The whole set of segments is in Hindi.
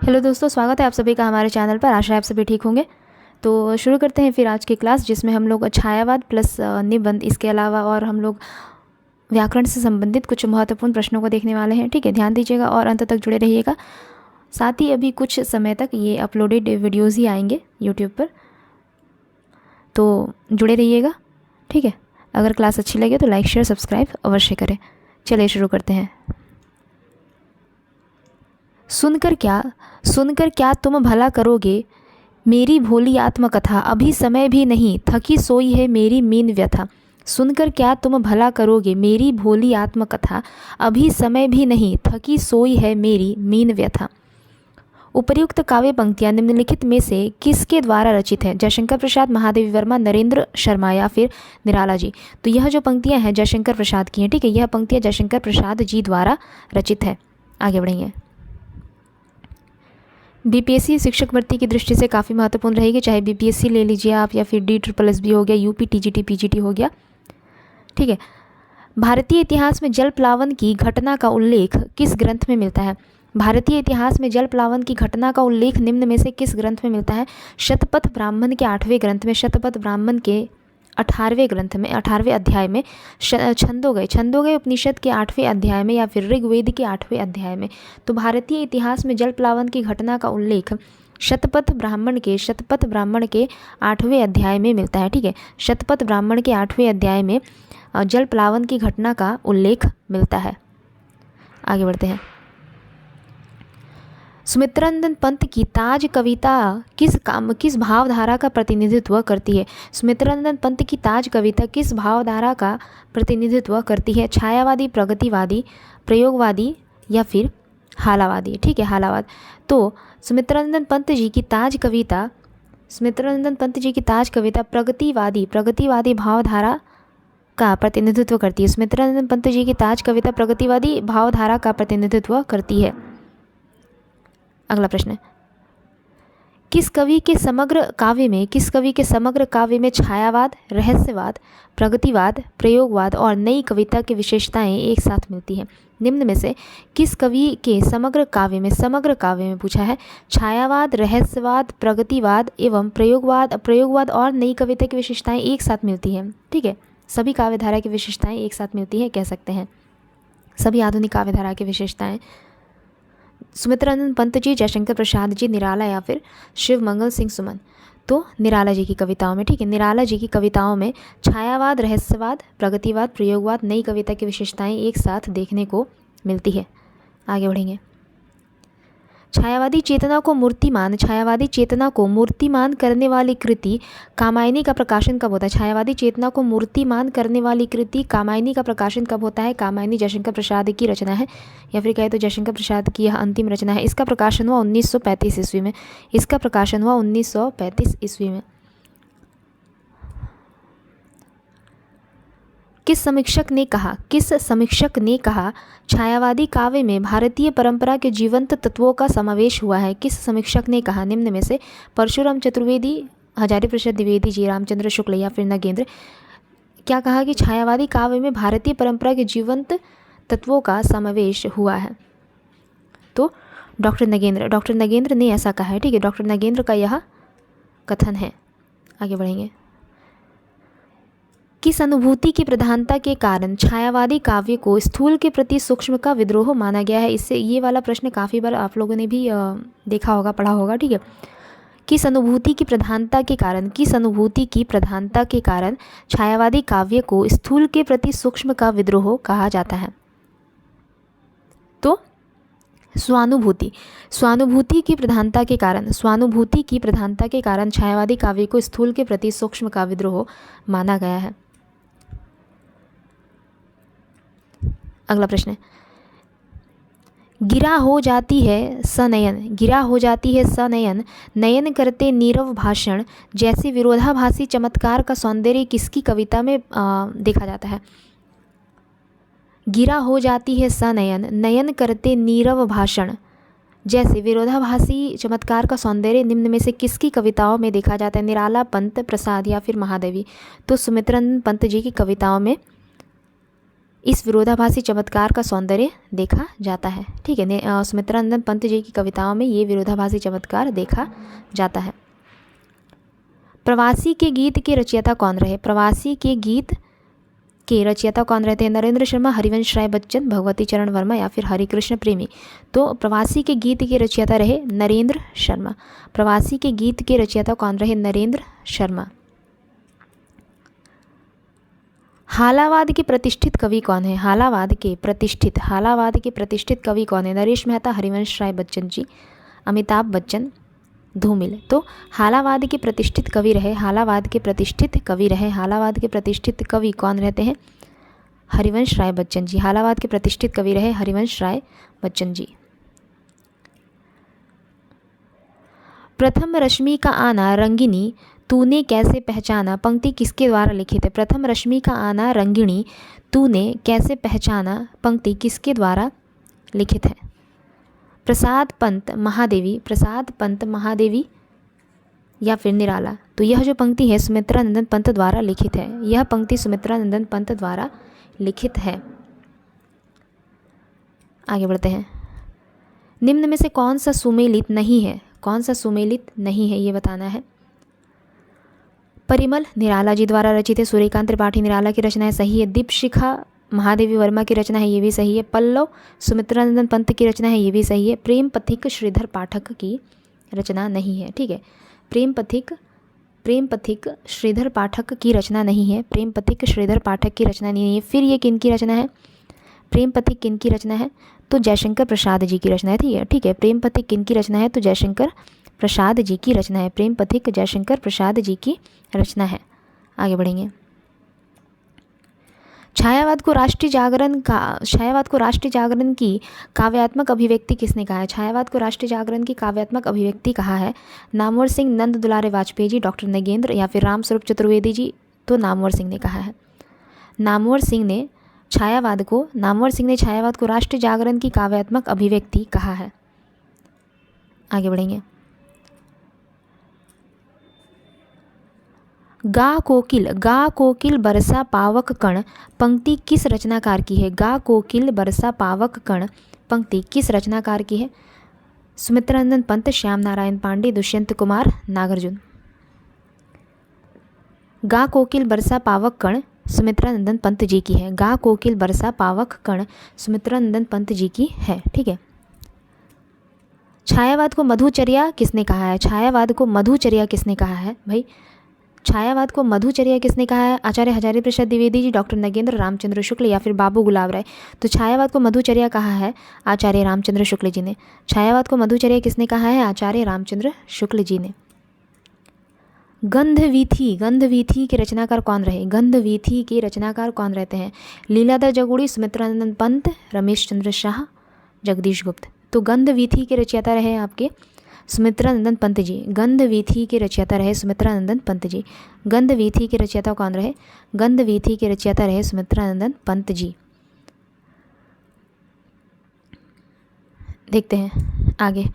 हेलो दोस्तों, स्वागत है आप सभी का हमारे चैनल पर। आशा है आप सभी ठीक होंगे। तो शुरू करते हैं फिर आज की क्लास, जिसमें हम लोग छायावाद प्लस निबंध, इसके अलावा और हम लोग व्याकरण से संबंधित कुछ महत्वपूर्ण प्रश्नों को देखने वाले हैं। ठीक है, ध्यान दीजिएगा और अंत तक जुड़े रहिएगा। साथ ही अभी कुछ समय तक ये अपलोडेड वीडियोज़ ही आएंगे यूट्यूब पर, तो जुड़े रहिएगा। ठीक है, अगर क्लास अच्छी लगे तो लाइक शेयर सब्सक्राइब अवश्य करें। चलिए शुरू करते हैं। सुनकर क्या तुम भला करोगे, मेरी भोली आत्मकथा, अभी समय भी नहीं, थकी सोई है मेरी मीन व्यथा। सुनकर क्या तुम भला करोगे, मेरी भोली आत्मकथा, अभी समय भी नहीं, थकी सोई है मेरी मीन व्यथा। उपर्युक्त काव्य पंक्तियाँ निम्नलिखित में से किसके द्वारा रचित हैं? जयशंकर प्रसाद, महादेवी वर्मा, नरेंद्र शर्मा या फिर निराला जी। तो यह जो पंक्तियाँ हैं जयशंकर प्रसाद की हैं। ठीक है, यह पंक्तियाँ जयशंकर प्रसाद जी द्वारा रचित है। आगे बढ़ेंगे। बीपीएससी शिक्षक भर्ती की दृष्टि से काफ़ी महत्वपूर्ण रहेगी, चाहे बीपीएससी ले लीजिए आप या फिर DSSB हो गया, यूपी टीजीटी पीजीटी हो गया। ठीक है, भारतीय इतिहास में जल प्लावन की घटना का उल्लेख किस ग्रंथ में मिलता है? भारतीय इतिहास में जल प्लावन की घटना का उल्लेख निम्न में से किस ग्रंथ में मिलता है? शतपथ ब्राह्मण के 8वें ग्रंथ में, शतपथ ब्राह्मण के 18वें ग्रंथ में, 18वें अध्याय में, छंदोगय उपनिषद के 8वें अध्याय में या फिर ऋग्वेद के 8वें अध्याय में। तो भारतीय इतिहास में जल प्लावन की घटना का उल्लेख शतपथ ब्राह्मण के 8वें अध्याय में मिलता है। ठीक है, शतपथ ब्राह्मण के 8वें अध्याय में जल प्लावन की घटना का उल्लेख मिलता है। आगे बढ़ते हैं। सुमित्रानंद पंत की ताज कविता किस भावधारा का प्रतिनिधित्व करती है? सुमित्रानंद पंत की ताज कविता किस भावधारा का प्रतिनिधित्व करती है? छायावादी, प्रगतिवादी, प्रयोगवादी या फिर हालावादी? ठीक है, हालावाद। तो सुमित्रानंद पंत जी की ताज कविता प्रगतिवादी भावधारा का प्रतिनिधित्व करती है। सुमित्रानंद पंत जी की ताज कविता प्रगतिवादी भावधारा का प्रतिनिधित्व करती है। अगला प्रश्न है, किस कवि के समग्र काव्य में छायावाद, रहस्यवाद, प्रगतिवाद, प्रयोगवाद और नई कविता की विशेषताएं एक साथ मिलती हैं? निम्न में से किस कवि के समग्र काव्य में पूछा है, छायावाद, रहस्यवाद, प्रगतिवाद एवं प्रयोगवाद और नई कविता की विशेषताएं एक साथ मिलती हैं? ठीक है, सभी काव्यधारा की विशेषताएं एक साथ मिलती हैं, कह सकते हैं सभी आधुनिक काव्यधारा की विशेषताएं। सुमित्रानंद पंत जी, जयशंकर प्रसाद जी, निराला या फिर शिव मंगल सिंह सुमन। तो निराला जी की कविताओं में, ठीक है, निराला जी की कविताओं में छायावाद, रहस्यवाद, प्रगतिवाद, प्रयोगवाद, नई कविता की विशेषताएं एक साथ देखने को मिलती है। आगे बढ़ेंगे। छायावादी चेतना को मूर्तिमान करने वाली कृति कामायनी का प्रकाशन कब होता है? छायावादी चेतना को मूर्तिमान करने वाली कृति कामायनी का प्रकाशन कब होता है? कामायनी जयशंकर प्रसाद की रचना है, या फिर कहे तो जयशंकर प्रसाद की यह अंतिम रचना है। इसका प्रकाशन हुआ 1935 ईस्वी में। किस समीक्षक ने कहा छायावादी काव्य में भारतीय परंपरा के जीवंत तत्वों का समावेश हुआ है? किस समीक्षक ने कहा? निम्न में से परशुराम चतुर्वेदी, हजारी प्रसाद द्विवेदी जी, रामचंद्र शुक्ल या फिर नगेंद्र। क्या कहा कि छायावादी काव्य में भारतीय परंपरा के जीवंत तत्वों का समावेश हुआ है? तो डॉक्टर नगेंद्र ने ऐसा कहा है। ठीक है, डॉक्टर नगेंद्र का यह कथन है। आगे बढ़ेंगे। किस अनुभूति की प्रधानता के कारण छायावादी काव्य को स्थूल के प्रति सूक्ष्म का विद्रोह माना गया है? इससे ये वाला प्रश्न काफ़ी बार आप लोगों ने भी देखा होगा, पढ़ा होगा। ठीक है, किस अनुभूति की प्रधानता के कारण छायावादी काव्य को स्थूल के प्रति सूक्ष्म का विद्रोह कहा जाता है? तो स्वानुभूति की प्रधानता के कारण छायावादी काव्य को स्थूल के प्रति सूक्ष्म का विद्रोह माना गया है। अगला प्रश्न है, गिरा हो जाती है सनयन, नयन करते नीरव भाषण जैसे विरोधाभासी चमत्कार का सौंदर्य किसकी कविता में देखा जाता है? गिरा हो जाती है सनयन, नयन करते नीरव भाषण जैसे विरोधाभासी चमत्कार का सौंदर्य निम्न में से किसकी कविताओं में देखा जाता है? निराला, पंत, प्रसाद या फिर महादेवी। तो सुमित्रानंद पंत जी की कविताओं में इस विरोधाभासी चमत्कार का सौंदर्य देखा जाता है। ठीक है, सुमित्रानंदन पंत जी की कविताओं में ये विरोधाभासी चमत्कार देखा जाता है। प्रवासी के गीत के रचयिता कौन रहे? प्रवासी के गीत के रचयिता कौन रहते हैं? नरेंद्र शर्मा, हरिवंश राय बच्चन, भगवती चरण वर्मा या फिर हरिकृष्ण प्रेमी। तो प्रवासी के गीत के रचयिता रहे नरेंद्र शर्मा। प्रवासी के गीत के रचयिता कौन रहे? नरेंद्र शर्मा। हालावाद के प्रतिष्ठित कवि कौन है? हालावाद के प्रतिष्ठित कवि कौन है? नरेश मेहता, हरिवंश राय बच्चन जी, अमिताभ बच्चन, धूमिल। तो हालावाद के प्रतिष्ठित कवि रहे हालावाद के प्रतिष्ठित कवि कौन रहते हैं? हरिवंश राय बच्चन जी। हालावाद के प्रतिष्ठित कवि रहे हरिवंश राय बच्चन जी। प्रथम रश्मि का आना रंगिनी तूने कैसे पहचाना पंक्ति किसके द्वारा लिखित है? प्रथम रश्मि का आना रंगिणी तूने कैसे पहचाना पंक्ति किसके द्वारा लिखित है? प्रसाद पंत महादेवी या फिर निराला। तो यह जो पंक्ति है सुमित्रानंदन पंत द्वारा लिखित है। यह पंक्ति सुमित्रानंदन पंत द्वारा लिखित है। आगे बढ़ते हैं। निम्न में से कौन सा सुमेलित नहीं है ये बताना है। परिमल निराला जी द्वारा रचित है। सूर्यकांत त्रिपाठी निराला की रचना है, सही है। दीपशिखा महादेवी वर्मा की रचना है, ये भी सही है। पल्लव सुमित्रानंदन पंत की रचना है, ये भी सही है। प्रेम पथिक श्रीधर पाठक की रचना नहीं है। ठीक है, प्रेम पथिक श्रीधर पाठक की रचना नहीं है। प्रेम पथिक श्रीधर पाठक की रचना नहीं है। फिर ये किन की रचना है? प्रेम पथिक किन की रचना है? तो जयशंकर प्रसाद जी की रचना है। ठीक है, प्रेम पथिक किन की रचना है? तो जयशंकर प्रसाद जी की रचना है। प्रेम पथिक जयशंकर प्रसाद जी की रचना है। आगे बढ़ेंगे। छायावाद को राष्ट्रीय जागरण की काव्यात्मक अभिव्यक्ति किसने कहा है? छायावाद को राष्ट्रीय जागरण की काव्यात्मक अभिव्यक्ति कहा है नामवर सिंह, नंद दुलारे वाजपेयी जी, डॉक्टर नगेंद्र या फिर राम स्वरूप चतुर्वेदी जी। तो नामवर सिंह ने कहा है। नामवर सिंह ने छायावाद को राष्ट्रीय जागरण की काव्यात्मक अभिव्यक्ति कहा है। आगे बढ़ेंगे। गा कोकिल बरसा पावक कण पंक्ति किस रचनाकार की है? गा कोकिल बरसा पावक कण पंक्ति किस रचनाकार की है? सुमित्रानंदन पंत, श्याम नारायण पांडे, दुष्यंत कुमार, नागार्जुन। गा कोकिल बरसा पावक कण सुमित्रानंदन पंत जी की है। गा कोकिल बरसा पावक कण सुमित्रानंदन पंत जी की है। ठीक है। छायावाद को मधुचर्या किसने कहा है? छायावाद को मधुचर्या किसने कहा है भाई? छायावाद को मधुचर्या किसने कहा है? आचार्य हजारी प्रसाद द्विवेदी जी, डॉक्टर नगेंद्र, रामचंद्र शुक्ल या फिर बाबू गुलाब राय। तो छायावाद को मधुचर्या कहा है आचार्य रामचंद्र शुक्ल जी ने। छायावाद को मधुचर्या किसने कहा है? आचार्य रामचंद्र शुक्ल जी ने। गंधवीथी के रचनाकार कौन रहे? गंधवीथी के रचनाकार कौन रहते हैं? लीलाधर जगुड़ी, सुमित्रानंदन पंत, रमेश चंद्र शाह, जगदीश गुप्त। तो गंधवीथी के रचयिता रहे आपके सुमित्रानंदन पंत जी। गंधवीथी के रचयिता रहे सुमित्रानंदन पंत जी। गंधवीथी के रचयिता कौन रहे? गंधवीथी के रचयिता रहे सुमित्रानंदन पंत जी। देखते हैं आगे।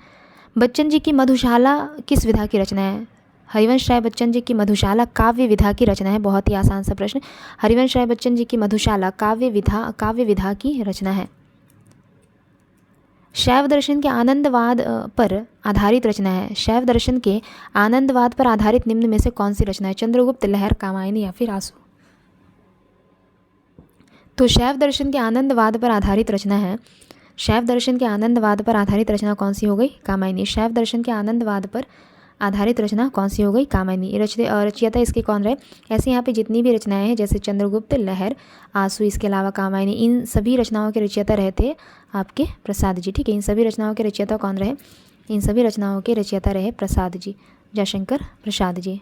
बच्चन जी की मधुशाला किस विधा की रचना है? हरिवंश राय बच्चन जी की मधुशाला काव्य विधा की रचना है। बहुत ही आसान सा प्रश्न। हरिवंश राय बच्चन जी की मधुशाला काव्य विधा की रचना है। शैव दर्शन के आनंदवाद पर आधारित रचना है। शैव दर्शन के आनंदवाद पर आधारित निम्न में से कौन सी रचना है? चंद्रगुप्त, लहर, कामायनी या फिर आंसू। तो शैव दर्शन के आनंदवाद पर आधारित रचना है। शैव दर्शन के आनंदवाद पर आधारित रचना कौन सी हो गई? कामायनी। शैव दर्शन के आनंदवाद पर आधारित रचना कौन सी हो गई? कामायनी। रचयिता इसके कौन रहे? ऐसे यहाँ पे जितनी भी रचनाएं हैं जैसे चंद्रगुप्त, लहर, आंसू, इसके अलावा कामायनी, इन सभी रचनाओं के रचयिता रहते आपके प्रसाद जी। ठीक है, इन सभी रचनाओं के रचयिता कौन रहे? इन सभी रचनाओं के रचयिता रहे प्रसाद जी, जयशंकर प्रसाद जी।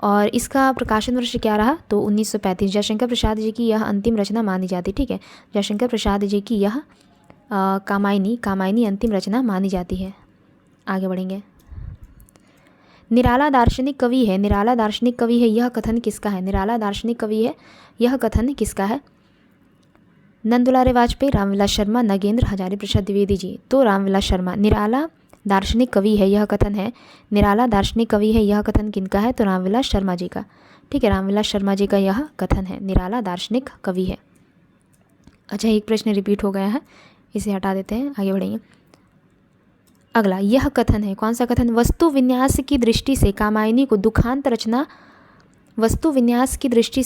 और इसका प्रकाशन वर्ष क्या रहा? तो 1935। जयशंकर प्रसाद जी की यह अंतिम रचना मानी जाती। ठीक है, जयशंकर प्रसाद जी की यह कामायनी अंतिम रचना मानी जाती है। आगे बढ़ेंगे। निराला दार्शनिक कवि है। निराला दार्शनिक कवि है, यह कथन किसका है? निराला दार्शनिक कवि है, यह कथन किसका है? नंद दुलारे वाजपेयी, रामविलास शर्मा, नगेंद्र, हजारी प्रसाद द्विवेदी जी। तो रामविलास शर्मा। निराला दार्शनिक कवि है, यह कथन है। निराला दार्शनिक कवि है, यह कथन किनका है? तो रामविलास शर्मा जी का। ठीक है, रामविलास शर्मा जी का यह कथन है। निराला दार्शनिक कवि है। अच्छा, एक प्रश्न रिपीट हो गया है, इसे हटा देते हैं, आगे बढ़ेंगे। अगला यह कथन है, कौन सा कथन? वस्तु विन्यास की दृष्टि से कामायनी को दुखांत रचना, वस्तु विन्यास की दृष्टि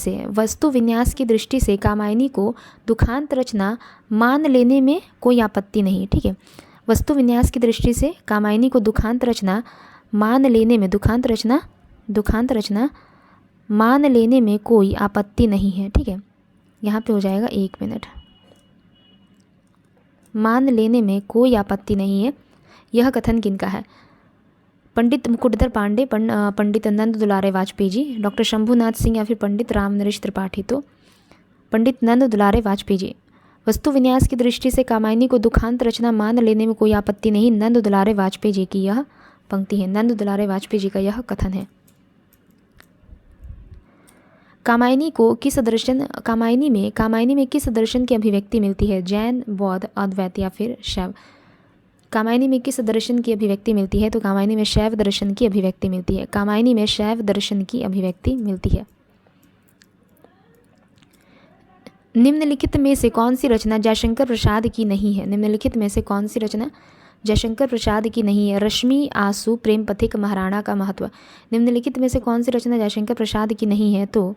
से कामायनी को दुखांत रचना मान लेने में कोई आपत्ति नहीं। ठीक है, वस्तु विन्यास की दृष्टि से कामायनी को दुखांत रचना मान लेने में, दुखांत रचना मान लेने में कोई आपत्ति नहीं है। ठीक है, यहाँ पे हो जाएगा 1 मिनट, मान लेने में कोई आपत्ति नहीं है। यह कथन किनका है? पंडित मुकुटधर पांडे, पंडित नंद दुलारे वाजपेयी जी, डॉक्टर शंभुनाथ सिंह या फिर पंडित राम नरेश त्रिपाठी? तो पंडित नंद दुलारे वाजपेयी जी। वस्तु विन्यास की दृष्टि से कामायनी को दुखांत रचना मान लेने में कोई आपत्ति नहीं, नंद दुलारे वाजपेयी जी की यह पंक्ति है, नंद दुलारे वाजपेयी जी का यह कथन है। कामायनी में किस दर्शन की अभिव्यक्ति मिलती है? जैन, बौद्ध, अद्वैत या फिर शैव? कामायनी में किस दर्शन की अभिव्यक्ति मिलती है? तो कामायनी में शैव दर्शन की अभिव्यक्ति मिलती है, कामायनी में शैव दर्शन की अभिव्यक्ति मिलती है। निम्नलिखित में से कौन सी रचना जयशंकर प्रसाद की नहीं है? निम्नलिखित में से कौन सी रचना जयशंकर प्रसाद की नहीं है? रश्मि, आंसू, प्रेम पथिक, महाराणा का महत्व। निम्नलिखित में से कौन सी रचना जयशंकर प्रसाद की नहीं है? तो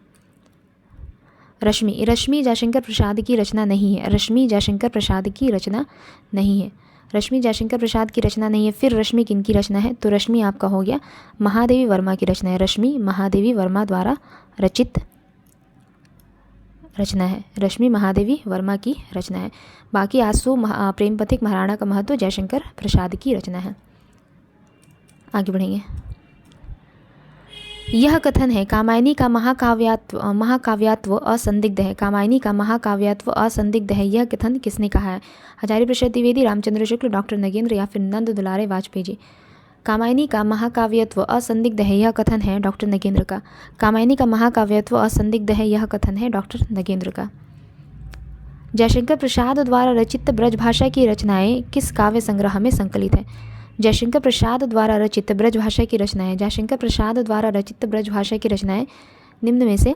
रश्मि जयशंकर प्रसाद की रचना नहीं है, रश्मि जयशंकर प्रसाद की रचना नहीं है, रश्मि जयशंकर प्रसाद की रचना नहीं है। फिर रश्मि किनकी रचना है? तो रश्मि आपका हो गया महादेवी वर्मा की रचना है, रश्मि महादेवी वर्मा द्वारा रचित रचना है, रश्मि महादेवी वर्मा की रचना है। बाकी आंसू, प्रेम पथिक, महाराणा का महत्व जयशंकर प्रसाद की रचना है। आगे बढ़ेंगे। यह कथन है, कामायनी का महाकाव्यात्व असंदिग्ध है। कामायनी का महाकाव्यात्व असंदिग्ध है, यह कथन किसने कहा है? हजारी प्रसाद द्विवेदी, रामचंद्र शुक्ल, डॉक्टर नगेंद्र या फिर नंद दुलारे वाजपेयी जी? कामायनी का महाकाव्यत्व असंदिग्ध है, यह कथन है डॉक्टर नगेंद्र का। कामायनी का महाकाव्यत्व असंदिग्ध है, यह कथन है डॉक्टर नगेंद्र का। जयशंकर प्रसाद द्वारा रचित ब्रजभाषा की रचनाएं किस काव्य संग्रह में संकलित है? जयशंकर प्रसाद द्वारा रचित ब्रजभाषा की रचनाएं, जयशंकर प्रसाद द्वारा रचित ब्रजभाषा की रचनाएं निम्न में से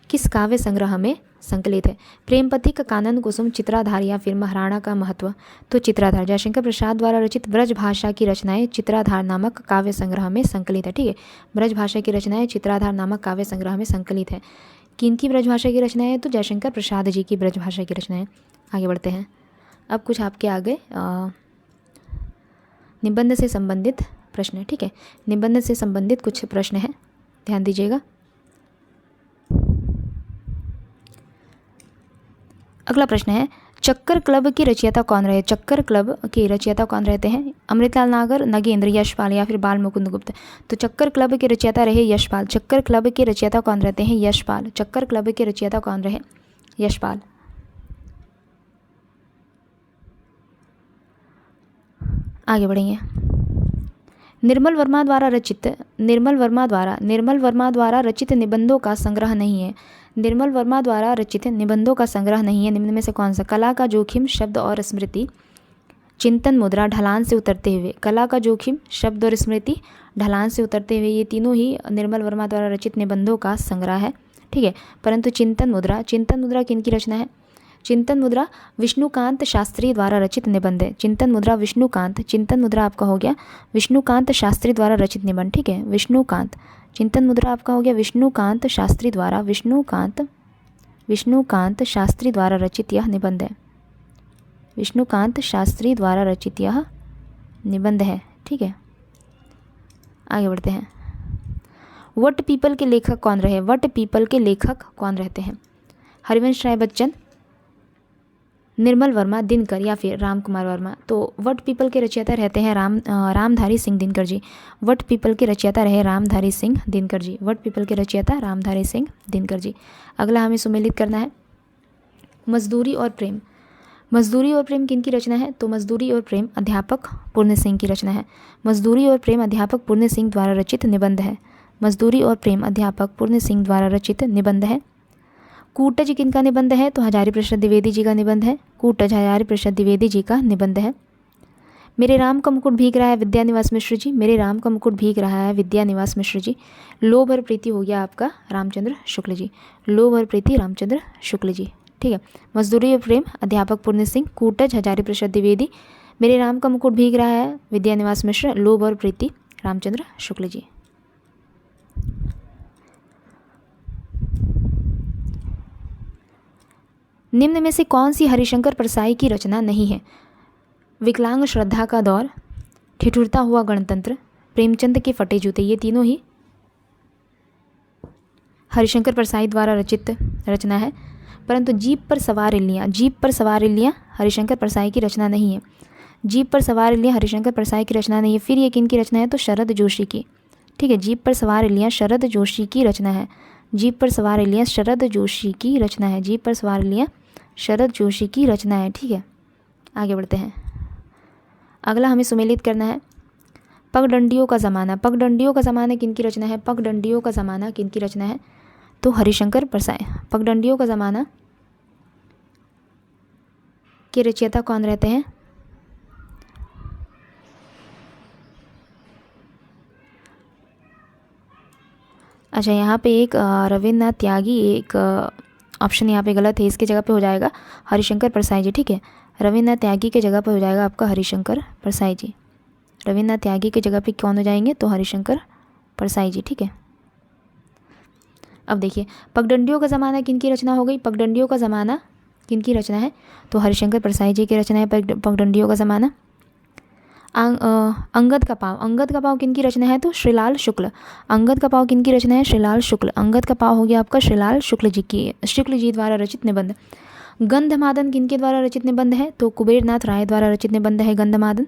किस काव्य संग्रह में संकलित है? प्रेम पथिक, कानन कुसुम, चित्राधार या फिर महाराणा का महत्व? तो चित्राधार। जयशंकर प्रसाद द्वारा रचित ब्रजभाषा की रचनाएं चित्राधार नामक काव्य संग्रह में संकलित है। ठीक है, ब्रजभाषा की रचनाएं चित्राधार नामक काव्य संग्रह में संकलित है। किनकी ब्रजभाषा की रचनाएं? तो जयशंकर प्रसाद जी की ब्रजभाषा की रचनाएं। आगे बढ़ते हैं। अब कुछ आपके आगे निबंध से संबंधित प्रश्न है। ठीक है, निबंध से संबंधित कुछ प्रश्न है, ध्यान दीजिएगा। अगला प्रश्न है, चक्कर क्लब की रचयिता कौन रहे? चक्कर क्लब के रचयिता कौन रहते हैं? अमृतलाल नागर, नगेंद्र, यशपाल या फिर बाल मुकुंद गुप्त? तो चक्कर क्लब के रचयिता रहे यशपाल। चक्कर क्लब के रचयिता कौन रहते हैं? यशपाल। चक्कर क्लब के रचयिता कौन रहे? यशपाल। आगे बढ़ेंगे। निर्मल वर्मा द्वारा रचित निबंधों का संग्रह नहीं है। निर्मल वर्मा द्वारा रचित निबंधों का संग्रह नहीं है, निम्न में से कौन सा? कला का जोखिम, शब्द और स्मृति, चिंतन मुद्रा, ढलान से उतरते हुए। कला का जोखिम, शब्द और स्मृति, ढलान से उतरते हुए, ये तीनों ही निर्मल वर्मा द्वारा रचित निबंधों का संग्रह है। ठीक है, परंतु चिंतन मुद्रा किनकी रचना है? चिंतन मुद्रा विष्णुकांत शास्त्री द्वारा रचित निबंध है। चिंतन मुद्रा आपका हो गया विष्णुकांत शास्त्री द्वारा रचित निबंध। ठीक है, चिंतन मुद्रा आपका हो गया विष्णुकांत शास्त्री द्वारा रचित यह निबंध है। विष्णुकांत शास्त्री द्वारा रचित यह निबंध है। ठीक है, आगे बढ़ते हैं। वट पीपल के लेखक कौन रहे? वट पीपल के लेखक कौन रहते हैं? हरिवंश राय बच्चन, निर्मल वर्मा, दिनकर या फिर राम कुमार वर्मा? तो वट पीपल के रचयिता रहते हैं रामधारी सिंह दिनकर जी। वट पीपल के रचयिता रहे रामधारी सिंह दिनकर जी। वट पीपल के रचयिता रामधारी सिंह दिनकर जी। अगला हमें सुमेलित करना है मजदूरी और प्रेम। मजदूरी और प्रेम किनकी रचना है? तो मजदूरी और प्रेम अध्यापक पूर्ण सिंह की रचना है। मजदूरी और प्रेम अध्यापक पूर्ण सिंह द्वारा रचित निबंध है। मजदूरी और प्रेम अध्यापक पूर्ण सिंह द्वारा रचित निबंध है। कूटज किनका निबंध है? तो हजारी प्रसाद द्विवेदी जी का निबंध है। कूटज हजारी प्रसाद द्विवेदी जी का निबंध है। मेरे राम का मुकुट भीग रहा है, विद्यानिवास मिश्र जी। मेरे राम का मुकुट भीग रहा है, विद्यानिवास मिश्र जी। लोभ और प्रीति हो गया आपका रामचंद्र शुक्ल जी। लोभ और प्रीति रामचंद्र शुक्ल जी। ठीक है। मजदूरी और प्रेम अध्यापक पूर्ण सिंह, कूटज हजारी प्रसाद द्विवेदी, मेरे राम का मुकुट भीग रहा है विद्यानिवास मिश्र, लोभ और प्रीति रामचंद्र शुक्ल जी। निम्न में से कौन सी हरिशंकर परसाई की रचना नहीं है? विकलांग श्रद्धा का दौर, ठिठुरता हुआ गणतंत्र, प्रेमचंद के फटे जूते, ये तीनों ही हरिशंकर परसाई द्वारा रचित रचना है। परंतु जीप पर सवार इल्लियाँ हरिशंकर परसाई की रचना नहीं है। जीप पर सवार इल्लियाँ हरिशंकर परसाई की रचना नहीं है। फिर ये किन की रचना है? तो शरद जोशी की। ठीक है, जीप पर सवार इल्लियाँ शरद जोशी की रचना है। जीप पर सवार इल्लियाँ शरद जोशी की रचना है। जीप पर सवार इल्लियाँ शरद जोशी की रचना है। ठीक है, आगे बढ़ते हैं। अगला हमें सुमेलित करना है पगडंडियों का ज़माना। पगडंडियों का ज़माना किन की रचना है? पगडंडियों का ज़माना किन की रचना है? तो हरिशंकर परसाई। पगडंडियों का ज़माना के रचयिता कौन रहते हैं? अच्छा, यहाँ पे एक रविन्द्रनाथ त्यागी, एक ऑप्शन यहाँ पे गलत है, इसके जगह पे हो जाएगा हरिशंकर परसाई जी। ठीक है, रविन्द्रनाथ त्यागी के जगह पे हो जाएगा आपका हरिशंकर परसाई जी। रविन्द्रनाथ त्यागी के जगह पे कौन हो जाएंगे? तो हरिशंकर परसाई जी। ठीक है, अब देखिए पगडंडियों का ज़माना किन की रचना हो गई? पगडंडियों का ज़माना किन की रचना है? तो हरिशंकर परसाई जी की रचना है पगडंडियों का ज़माना। अंगद का पाँव। अंगद का पाँव किन की रचना है? तो श्रीलाल शुक्ल। अंगद का पाँव किन की रचना है? श्रीलाल शुक्ल। अंगद का पाँव हो गया आपका श्रीलाल शुक्ल जी द्वारा रचित निबंध। गंधमादन किन के द्वारा रचित निबंध है? तो कुबेरनाथ राय द्वारा रचित निबंध है गंधमादन।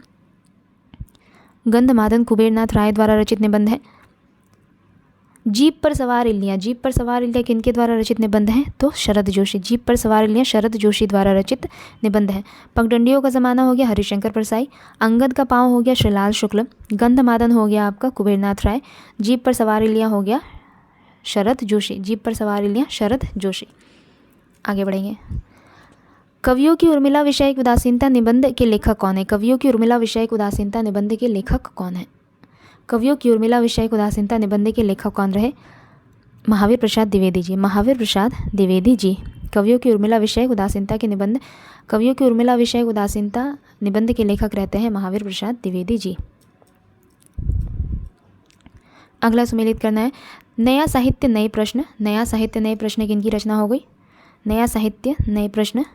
गंधमादन कुबेरनाथ राय द्वारा रचित निबंध है। जीप पर सवार इल्लियाँ किन के द्वारा रचित निबंध है? तो शरद जोशी। जीप पर सवार इल्लियाँ शरद जोशी द्वारा रचित निबंध है। पगडंडियों का ज़माना हो गया हरिशंकर परसाई। अंगद का पाँव हो गया श्रीलाल शुक्ल। गंधमादन हो गया आपका कुबेरनाथ राय। जीप पर सवार इल्लियाँ हो गया शरद जोशी। जीप पर सवार इल्लियाँ शरद जोशी। आगे बढ़ेंगे। कवियों की उर्मिला विषयक उदासीनता निबंध के लेखक कौन है? कवियों की उर्मिला विषयक उदासीनता निबंध के लेखक कौन है? कवियों की उर्मिला विषयक उदासीनता निबंध के लेखक कौन रहे? महावीर प्रसाद द्विवेदी जी। महावीर प्रसाद द्विवेदी जी कवियों की उर्मिला विषयक उदासीनता के निबंध कवियों की उर्मिला विषयक उदासीनता निबंध के लेखक रहते हैं महावीर प्रसाद द्विवेदी जी। अगला सुमेलित करना है नया साहित्य नए प्रश्न। नया साहित्य नए प्रश्न किन की रचना हो गई? नया साहित्य नए प्रश्न,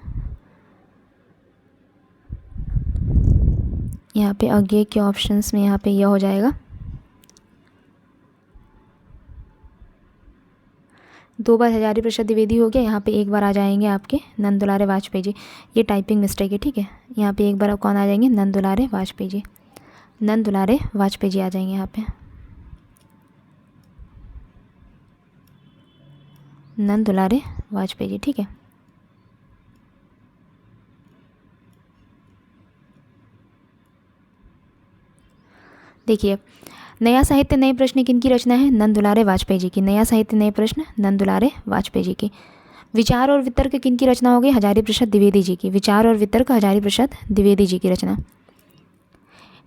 यहाँ पे आगे के ऑप्शंस में यहाँ पे यह हो जाएगा। 2 बार हजारी प्रसाद द्विवेदी हो गया, यहाँ पे एक बार आ जाएंगे आपके नंद दुलारे वाजपेयी जी। ये टाइपिंग मिस्टेक है, ठीक है। यहाँ पे एक बार कौन आ जाएंगे? नंद दुलारे वाजपेयी जी। नंद दुलारे वाजपेयी जी आ जाएंगे यहाँ पे। नंद दुलारे वाजपेयी जी, ठीक है। देखिए नया साहित्य नए प्रश्न किन की रचना है? नंद दुलारे वाजपेयी जी की। नया साहित्य नए प्रश्न नंद दुलारे वाजपेयी जी की। विचार और वितर्क किन की रचना हो गई? हजारी प्रसाद द्विवेदी जी की। विचार और वितर्क हजारी प्रसाद द्विवेदी जी की रचना।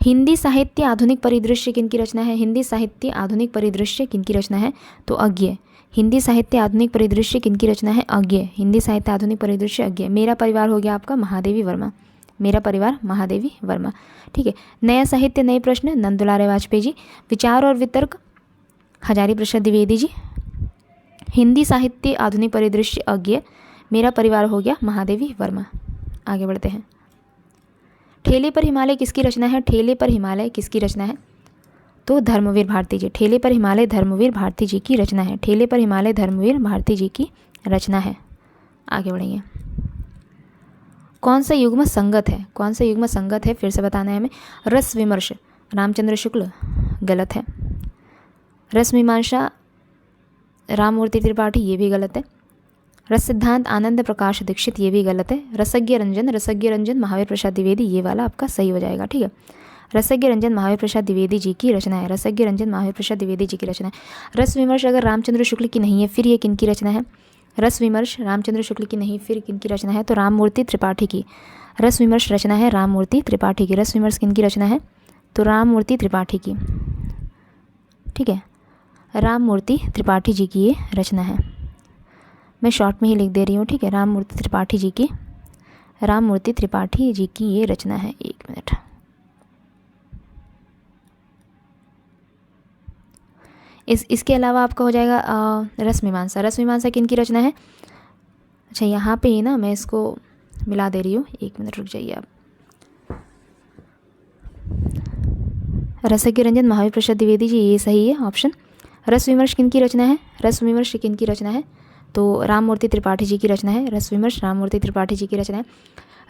हिंदी साहित्य आधुनिक परिदृश्य किन की रचना है? हिंदी साहित्य आधुनिक परिदृश्य किन की रचना है? तो अज्ञे। हिंदी साहित्य आधुनिक परिदृश्य किन की रचना है? अज्ञे। हिंदी साहित्य आधुनिक परिदृश्य अज्ञे। मेरा परिवार हो गया आपका महादेवी वर्मा। मेरा परिवार महादेवी वर्मा, ठीक है। नया साहित्य नए प्रश्न नंद दुलारे वाजपेयी जी। विचार और वितर्क हजारी प्रसाद द्विवेदी जी। हिंदी साहित्य आधुनिक परिदृश्य अज्ञ। मेरा परिवार हो गया महादेवी वर्मा। आगे बढ़ते हैं। ठेले पर हिमालय किसकी रचना है? ठेले पर हिमालय किसकी रचना है? तो धर्मवीर भारती जी। ठेले पर हिमालय धर्मवीर भारती जी की रचना है। ठेले पर हिमालय धर्मवीर भारती जी की रचना है। आगे बढ़ेंगे। कौन सा युग्म संगत है? कौन सा युग्म संगत है? फिर से बताना है हमें। रस विमर्श रामचंद्र शुक्ल, गलत है। रस मीमांसा राममूर्ति त्रिपाठी, ये भी गलत है। रस सिद्धांत आनंद प्रकाश दीक्षित, ये भी गलत है। रसज्ञ रंजन महावीर प्रसाद द्विवेदी, ये वाला आपका सही हो जाएगा, ठीक है। रसज्ञ रंजन महावीर प्रसाद द्विवेदी जी की रचना है। रसज्ञ रंजन महावीर प्रसाद द्विवेदी जी की रचना है। रस विमर्श अगर रामचंद्र शुक्ल की नहीं है, फिर ये किन की रचना है? रस विमर्श रामचंद्र शुक्ल की नहीं, फिर किन की रचना है? तो राममूर्ति त्रिपाठी की। रस विमर्श रचना है राममूर्ति त्रिपाठी की। रस विमर्श किन की रचना है? तो राममूर्ति त्रिपाठी की, ठीक है। राममूर्ति त्रिपाठी जी की ये रचना है। मैं शॉर्ट में ही लिख दे रही हूँ, ठीक है। राममूर्ति त्रिपाठी जी की ये रचना है। 1 मिनट। इसके अलावा आपका हो जाएगा रसमीमांसा। रसमीमांसा किन की रचना है? अच्छा, यहाँ पे ही ना मैं इसको मिला दे रही हूँ, 1 मिनट रुक जाइए आप। रसज्ञ रंजन महावीर प्रसाद द्विवेदी जी, ये सही है ऑप्शन। रस विमर्श किन की रचना है? रस विमर्श किन की रचना है? तो राममूर्ति त्रिपाठी जी की रचना है। रस विमर्श राममूर्ति त्रिपाठी जी की रचना है।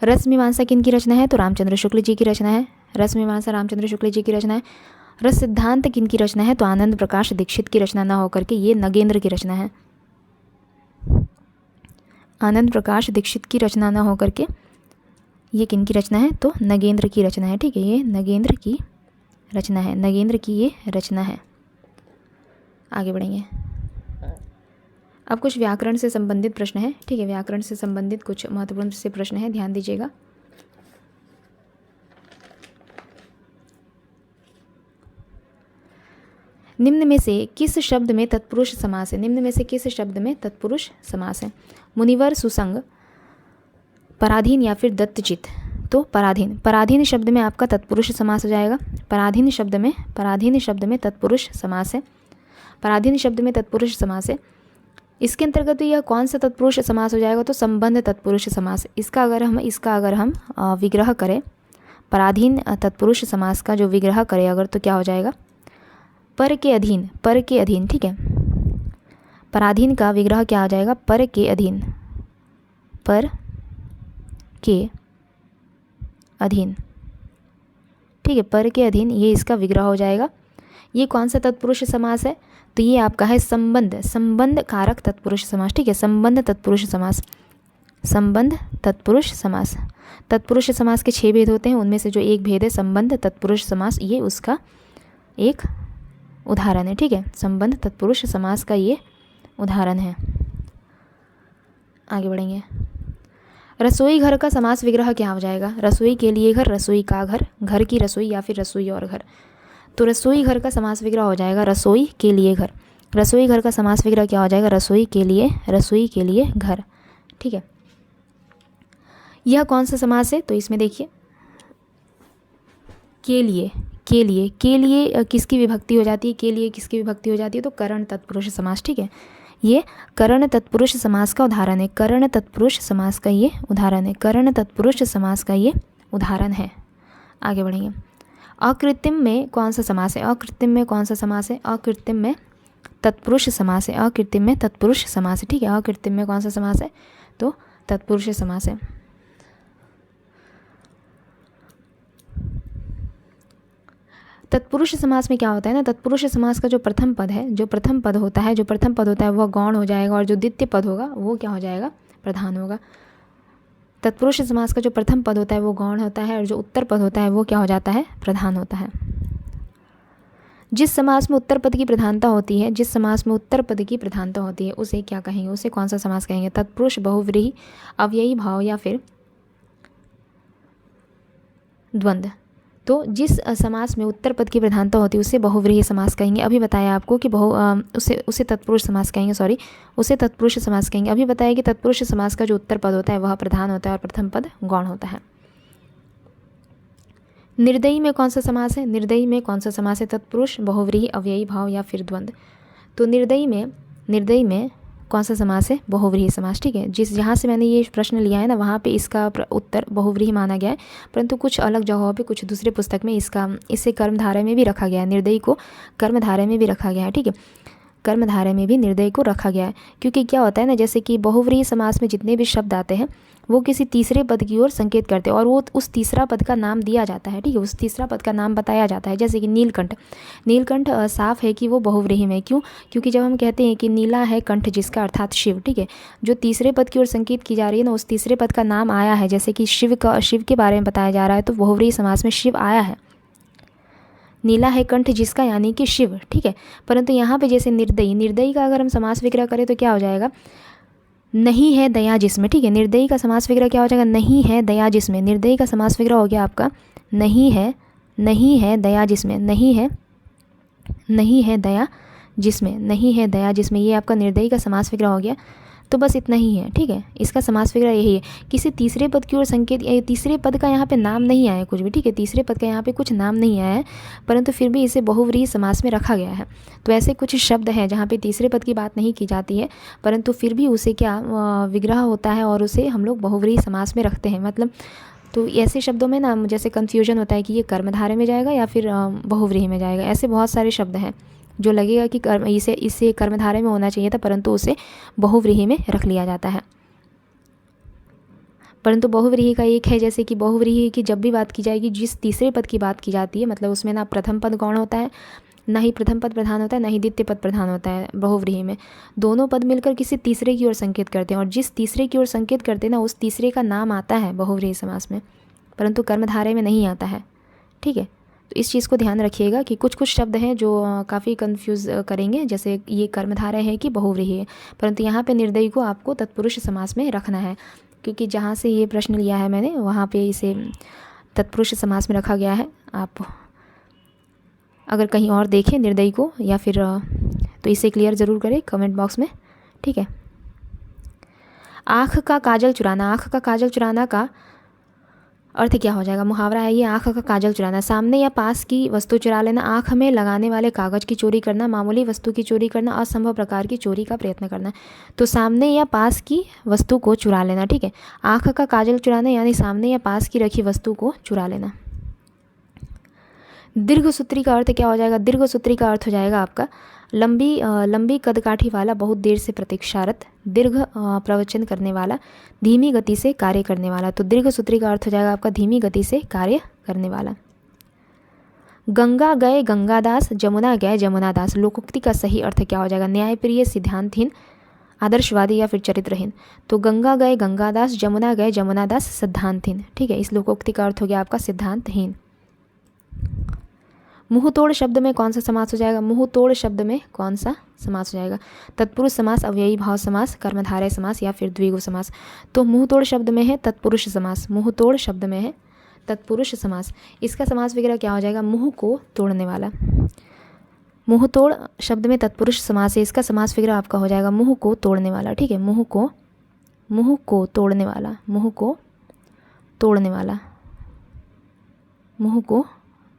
रसमीमांसा किन की रचना है? तो रामचंद्र शुक्ल जी की रचना है। रसमीमांसा रामचंद्र शुक्ल जी की रचना है। रस सिद्धांत किन की रचना है? तो आनंद प्रकाश दीक्षित की रचना ना होकर के ये नगेंद्र की रचना है। आनंद प्रकाश दीक्षित की रचना ना होकर के ये किन की रचना है? तो नगेंद्र की रचना है, ठीक है। ये नगेंद्र की रचना है, नगेंद्र की ये रचना है। आगे बढ़ेंगे। अब कुछ व्याकरण से संबंधित प्रश्न है, ठीक है। व्याकरण से संबंधित कुछ महत्वपूर्ण से प्रश्न है, ध्यान दीजिएगा। निम्न में से किस शब्द में तत्पुरुष समास है? निम्न में से किस शब्द में तत्पुरुष समास है? मुनिवर, सुसंग, पराधीन या फिर दत्तचित? तो पराधीन। पराधीन शब्द में आपका तत्पुरुष समास हो जाएगा। पराधीन शब्द में तत्पुरुष समास है। पराधीन शब्द में तत्पुरुष समास है। इसके अंतर्गत तो यह कौन सा तत्पुरुष समास हो जाएगा? तो संबंध तत्पुरुष समास। इसका अगर हम विग्रह करें, पराधीन तत्पुरुष समास का जो विग्रह करें अगर, तो क्या हो जाएगा? पर के अधीन, ठीक है। पराधीन का विग्रह क्या हो जाएगा? पर के अधीन, ठीक है। पर के अधीन ये इसका विग्रह हो जाएगा। ये कौन सा तत्पुरुष समास है? तो ये आपका है संबंध कारक तत्पुरुष समास, ठीक है। संबंध तत्पुरुष समास। तत्पुरुष समास के 6 भेद होते हैं, उनमें से जो एक भेद है संबंध तत्पुरुष समास, ये उसका एक उदाहरण है, ठीक है। संबंध तत्पुरुष समास का ये उदाहरण है। आगे बढ़ेंगे। रसोई घर का समास विग्रह क्या हो जाएगा? रसोई के लिए घर, रसोई का घर, घर की रसोई या फिर रसोई और घर। तो रसोई घर का समास विग्रह हो जाएगा रसोई के लिए घर। रसोई घर का समास विग्रह क्या हो जाएगा? रसोई के लिए घर, ठीक है। यह कौन सा समास है? तो इसमें देखिए, के लिए किसकी विभक्ति हो जाती है? के लिए किसकी विभक्ति हो जाती है? तो करण तत्पुरुष समास, ठीक है। ये करण तत्पुरुष समास का उदाहरण है। करण तत्पुरुष समास का ये उदाहरण है। आगे बढ़ेंगे। अकृत्रिम में कौन सा समास है? अकृत्रिम में तत्पुरुष समास है। ठीक है। अकृत्रिम में कौन सा समास है? तो तत्पुरुष समास है। तत्पुरुष समास में क्या होता है ना, तत्पुरुष समास का जो प्रथम पद होता है वह गौण हो जाएगा और जो द्वितीय पद होगा वो क्या हो जाएगा? प्रधान होगा। तत्पुरुष समास का जो प्रथम पद होता है वो गौण होता है और जो उत्तर पद होता है वो क्या हो जाता है? प्रधान होता है। जिस समास में उत्तर पद की प्रधानता होती है उसे क्या कहेंगे? उसे कौन सा समास कहेंगे? तत्पुरुष, बहुव्रीहि, अव्ययी भाव या फिर द्वंद्व। तो जिस समास में उत्तर पद की प्रधानता होती है उसे बहुव्रीहि समास कहेंगे। अभी बताया आपको कि उसे तत्पुरुष समास कहेंगे, उसे तत्पुरुष समास कहेंगे। अभी बताया कि तत्पुरुष समास का जो उत्तर पद होता है वह प्रधान होता है और प्रथम पद गौण होता है। निर्दयी में कौन सा समास है? तत्पुरुष, बहुव्रीहि, अव्ययी भाव या फिर द्वंद्व। तो निर्दयी में कौन सा समास है? बहुव्रीहि समास, ठीक है। जहाँ से मैंने ये प्रश्न लिया है ना वहाँ पे इसका उत्तर बहुव्रीहि माना गया है, परंतु कुछ अलग जगहों पे, कुछ दूसरे पुस्तक में इसे कर्मधारय में भी रखा गया है। निर्दयी को कर्मधारय में भी रखा गया है, ठीक है। कर्मधारय में भी निर्दयी को रखा गया है, क्योंकि क्या होता है ना, जैसे कि बहुव्रीहि समास में जितने भी शब्द आते हैं वो किसी तीसरे पद की ओर संकेत करते हैं और वो उस तीसरा पद का नाम दिया जाता है, ठीक है। उस तीसरा पद का नाम बताया जाता है। जैसे कि नीलकंठ साफ है कि वो बहुव्रीहि में। क्यों? क्योंकि जब हम कहते हैं कि नीला है कंठ जिसका, अर्थात शिव, ठीक है, जो तीसरे पद की ओर संकेत की जा रही है ना, उस तीसरे पद का नाम आया है। जैसे कि शिव के बारे में बताया जा रहा है तो बहुव्रीहि समास में शिव आया है। नीला है कंठ जिसका यानी कि शिव, ठीक है। परंतु यहाँ पे जैसे निर्दयी का अगर हम समास विग्रह करें तो क्या हो जाएगा? नहीं है दया जिसमें, ठीक है। निर्दयी का समास विग्रह क्या हो जाएगा? नहीं है दया जिसमें। निर्दयी का समास विग्रह हो गया आपका नहीं है दया जिसमें, नहीं है दया जिसमें, ये आपका निर्दयी का समास विग्रह हो गया। तो बस इतना ही है, ठीक है। इसका समास वगैरह यही है। किसी तीसरे पद की ओर संकेत, तीसरे पद का यहाँ पे नाम नहीं आया कुछ भी, ठीक है। तीसरे पद का यहाँ पे कुछ नाम नहीं आया है, परंतु फिर भी इसे बहुव्रीहि समास में रखा गया है। तो ऐसे कुछ शब्द हैं जहाँ पे तीसरे पद की बात नहीं की जाती है, परंतु फिर भी उसे क्या विग्रह होता है और उसे हम लोग बहुव्रीहि समास में रखते हैं। मतलब तो ऐसे शब्दों में ना जैसे कन्फ्यूजन होता है कि ये कर्मधारय में जाएगा या फिर बहुव्रीहि में जाएगा। ऐसे बहुत सारे शब्द हैं जो लगेगा कि इसे कर्मधारय में होना चाहिए था, परंतु उसे बहुव्रीहि में रख लिया जाता है। परंतु बहुव्रीहि का एक है, जैसे कि बहुव्रीहि की जब भी बात की जाएगी, जिस तीसरे पद की बात की जाती है, मतलब उसमें ना प्रथम पद गौण होता है, ना ही प्रथम पद प्रधान होता है, ना ही द्वितीय पद प्रधान होता है। बहुव्रीहि में दोनों पद मिलकर किसी तीसरे की ओर संकेत करते हैं, और जिस तीसरे की ओर संकेत करते हैं ना उस तीसरे का नाम आता है बहुव्रीहि समास में, परंतु कर्मधारय में नहीं आता है, ठीक है। तो इस चीज़ को ध्यान रखिएगा कि कुछ कुछ शब्द हैं जो काफ़ी कंफ्यूज करेंगे, जैसे ये कर्मधारय है कि बहुव्रीहि है, परंतु यहाँ पे निर्दयी को आपको तत्पुरुष समास में रखना है, क्योंकि जहाँ से ये प्रश्न लिया है मैंने वहाँ पे इसे तत्पुरुष समास में रखा गया है। आप अगर कहीं और देखें निर्दयी को या फिर तो इसे क्लियर ज़रूर करें कमेंट बॉक्स में, ठीक है। आँख का काजल चुराना, आँख का काजल चुराना का अर्थ क्या हो जाएगा? मुहावरा है ये, आँख का काजल चुराना। सामने या पास की वस्तु चुरा लेना, आँख में लगाने वाले कागज़ की चोरी करना, मामूली वस्तु की चोरी करना, असंभव प्रकार की चोरी का प्रयत्न करना। तो सामने या पास की वस्तु को चुरा लेना, ठीक है। आँख का काजल चुराना यानी सामने या पास की रखी वस्तु को चुरा लेना। दीर्घसूत्री का अर्थ क्या हो जाएगा? दीर्घसूत्री का अर्थ हो जाएगा आपका लंबी कदकाठी वाला, बहुत देर से प्रतीक्षारत, दीर्घ प्रवचन करने वाला, धीमी गति से कार्य करने वाला। तो दीर्घसूत्री का अर्थ हो जाएगा आपका धीमी गति से कार्य करने वाला। गंगा गए गंगादास, जमुना गए जमुनादास। लोकोक्ति का सही अर्थ क्या हो जाएगा? न्यायप्रिय, सिद्धांतहीन, आदर्शवादी या फिर चरित्रहीन। तो गंगा गए गंगादास, जमुना गए जमुनादास, सिद्धांतहीन, ठीक है। इस लोकोक्ति का अर्थ हो गया आपका सिद्धांतहीन। मुँह तोड़ शब्द में कौन सा समास हो जाएगा? मुँह तोड़ शब्द में कौन सा समास हो जाएगा? तत्पुरुष समास, अव्ययी भाव समास, कर्मधारय समास या फिर द्विगु समास। तो मुँह तोड़ शब्द में है तत्पुरुष समास, मुँह तोड़ शब्द में है तत्पुरुष समास। इसका समास वगैरह क्या हो जाएगा? मुँह को तोड़ने वाला। मुँह तोड़ शब्द में तत्पुरुष समास है, इसका समास वगैरह आपका हो जाएगा मुँह को तोड़ने वाला, ठीक है। मुँह को तोड़ने वाला, मुँह को तोड़ने वाला, मुँह को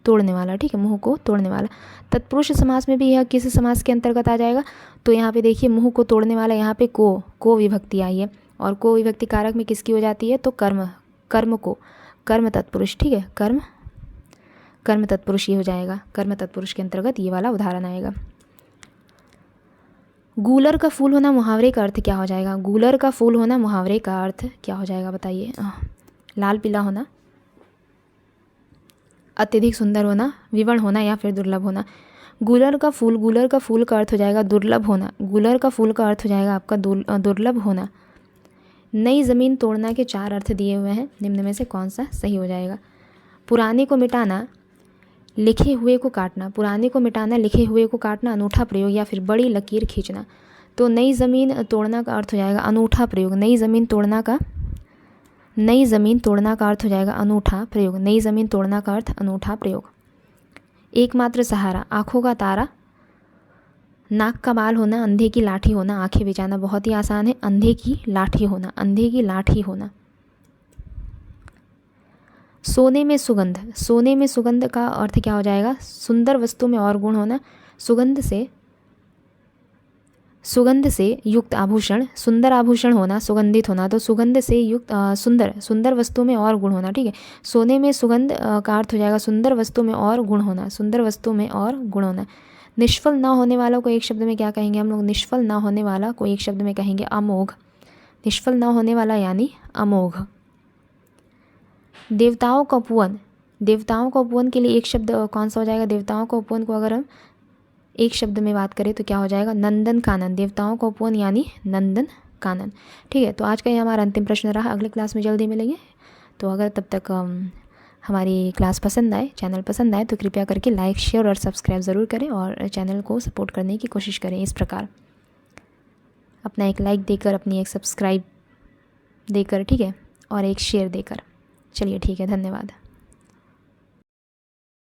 तोड़ने वाला, ठीक है। मुँह को तोड़ने वाला। तत्पुरुष समास में भी यह किस समास के अंतर्गत आ जाएगा? तो यहाँ पे देखिए मुँह को तोड़ने वाला, यहाँ पे को विभक्ति आई है, और को विभक्ति कारक में किसकी हो जाती है? तो कर्म तत्पुरुष, ठीक है। कर्म तत्पुरुष ये हो जाएगा, कर्म तत्पुरुष के अंतर्गत ये वाला उदाहरण आएगा। गूलर का फूल होना मुहावरे का अर्थ क्या हो जाएगा? गूलर का फूल होना मुहावरे का अर्थ क्या हो जाएगा बताइए? लाल पीला होना, अत्यधिक सुंदर होना, विवर्ण होना या फिर दुर्लभ होना। गूलर का फूल का अर्थ हो जाएगा दुर्लभ होना। गूलर का फूल का अर्थ हो जाएगा आपका दुर्लभ होना। नई ज़मीन तोड़ना के 4 अर्थ दिए हुए हैं, निम्न में से कौन सा सही हो जाएगा? पुराने को मिटाना, लिखे हुए को काटना। पुराने को मिटाना, लिखे हुए को काटना, अनूठा प्रयोग या फिर बड़ी लकीर खींचना। तो नई ज़मीन तोड़ना का अर्थ हो जाएगा अनूठा प्रयोग। नई ज़मीन तोड़ना का अर्थ हो जाएगा अनूठा प्रयोग। नई ज़मीन तोड़ना का अर्थ अनूठा प्रयोग। एकमात्र सहारा, आँखों का तारा, नाक का बाल होना, अंधे की लाठी होना। आंखें बिचाना बहुत ही आसान है, अंधे की लाठी होना, अंधे की लाठी होना। सोने में सुगंध, सोने में सुगंध का अर्थ क्या हो जाएगा? सुंदर वस्तु में और गुण होना, सुगंध से युक्त आभूषण, सुंदर आभूषण होना, सुगंधित होना। तो सुगंध से युक्त सुंदर वस्तु में और गुण होना, ठीक है। सोने में सुगंध का अर्थ हो जाएगा सुंदर वस्तु में और गुण होना, सुंदर वस्तु में और गुण होना। निष्फल ना होने वाला को एक शब्द में क्या कहेंगे हम लोग? निष्फल ना होने वाला को एक शब्द में कहेंगे अमोघ। निष्फल ना होने वाला यानी अमोघ। देवताओं का उपवन, देवताओं का उपवन के लिए एक शब्द कौन सा हो जाएगा? देवताओं का उपवन को अगर हम एक शब्द में बात करें तो क्या हो जाएगा? नंदन कानन। देवताओं का उपवन यानी नंदन कानन, ठीक है। तो आज का ये हमारा अंतिम प्रश्न रहा। अगले क्लास में जल्दी मिलेंगे। तो अगर तब तक हमारी क्लास पसंद आए, चैनल पसंद आए तो कृपया करके लाइक, शेयर और सब्सक्राइब ज़रूर करें और चैनल को सपोर्ट करने की कोशिश करें। इस प्रकार अपना एक लाइक देकर, अपनी एक सब्सक्राइब देकर, ठीक है, और एक शेयर देकर। चलिए ठीक है, धन्यवाद।